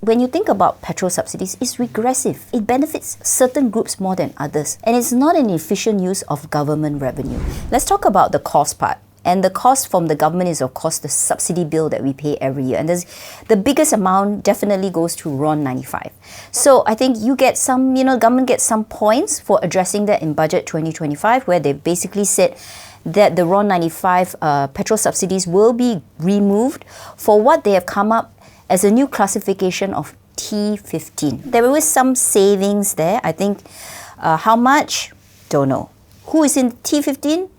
when you think about petrol subsidies, it's regressive. It benefits certain groups more than others. And it's not an efficient use of government revenue. Let's talk about the cost part. And the cost from the government is, of course, the subsidy bill that we pay every year. And the biggest amount definitely goes to RON 95. So I think you get some, government gets some points for addressing that in Budget 2025, where they basically said that the RON 95 petrol subsidies will be removed for what they have come up as a new classification of T15. There was some savings there. I think how much? Don't know. Who is in T15?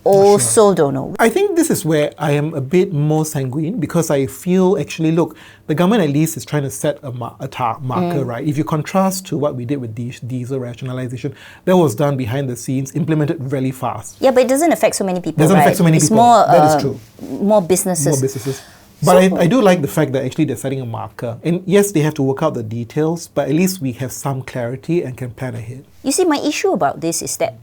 Also don't know. I think this is where I am a bit more sanguine, because I feel actually, look, the government at least is trying to set a marker, right? If you contrast to what we did with diesel rationalization, that was done behind the scenes, implemented really fast. Yeah, but it doesn't affect so many people, Doesn't affect so many it's people. More, that is true. More businesses. More businesses. But I do like the fact that actually they're setting a marker. And yes, they have to work out the details, but at least we have some clarity and can plan ahead. You see, my issue about this is that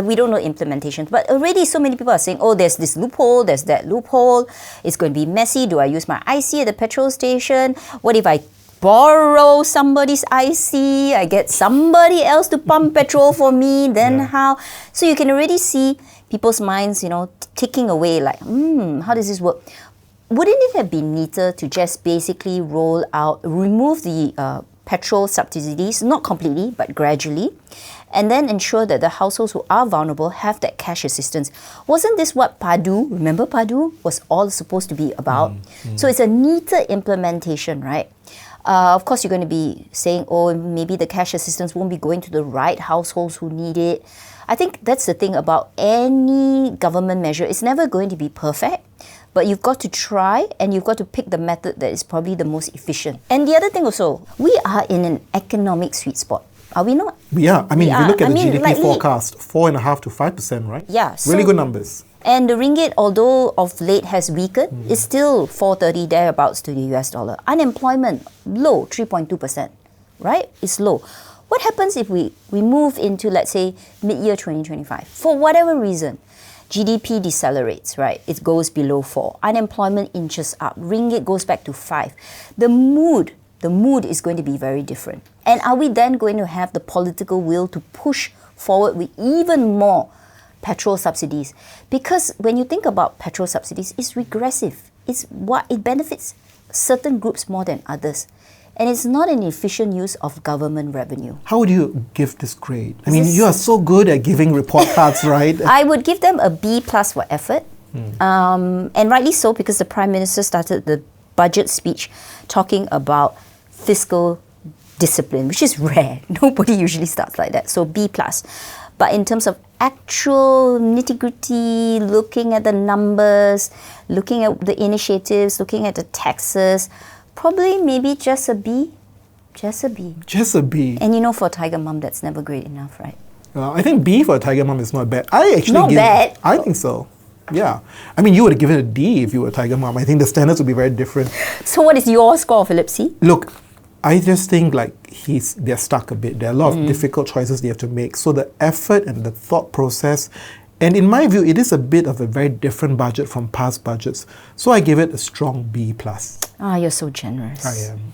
we don't know implementation, but already so many people are saying, oh, there's this loophole, there's that loophole, it's going to be messy. Do I use my IC at the petrol station? What if I borrow somebody's IC? I get somebody else to pump petrol for me, then how? So you can already see people's minds, ticking away like, how does this work? Wouldn't it have been neater to just basically remove the petrol subsidies, not completely, but gradually, and then ensure that the households who are vulnerable have that cash assistance? Wasn't this what PADU, remember PADU, was all supposed to be about? So it's a neater implementation, right? Of course, you're going to be saying, oh, maybe the cash assistance won't be going to the right households who need it. I think that's the thing about any government measure. It's never going to be perfect, but you've got to try, and you've got to pick the method that is probably the most efficient. And the other thing also, we are in an economic sweet spot. Are we not? We are. I mean, if you look at the GDP forecast, 4.5% to 5%, right? Yeah. Really good numbers. And the ringgit, although of late has weakened, is still 4.30 thereabouts to the US dollar. Unemployment, low, 3.2%, right? It's low. What happens if we move into, let's say, mid-year 2025? For whatever reason, GDP decelerates, right? It goes below 4. Unemployment inches up. Ringgit goes back to 5. The mood is going to be very different. And are we then going to have the political will to push forward with even more petrol subsidies? Because when you think about petrol subsidies, it's regressive. It benefits certain groups more than others. And it's not an efficient use of government revenue. How would you give this grade? I mean, you are so good at giving report cards, right? I would give them a B+ for effort. And rightly so, because the Prime Minister started the budget speech talking about fiscal discipline, which is rare. Nobody usually starts like that. So B+. But in terms of actual nitty-gritty, looking at the numbers, looking at the initiatives, looking at the taxes, probably maybe just a B. Just a B. Just a B. And for a tiger mum, that's never great enough, right? I think B for a tiger mum is not bad. I think so. Yeah. I mean, you would have given it a D if you were a tiger mum. I think the standards would be very different. So what is your score, Philip C? Look, I just think they're stuck a bit. There are a lot of difficult choices they have to make. So the effort and the thought process, and in my view, it is a bit of a very different budget from past budgets. So I give it a strong B+. You're so generous. I am.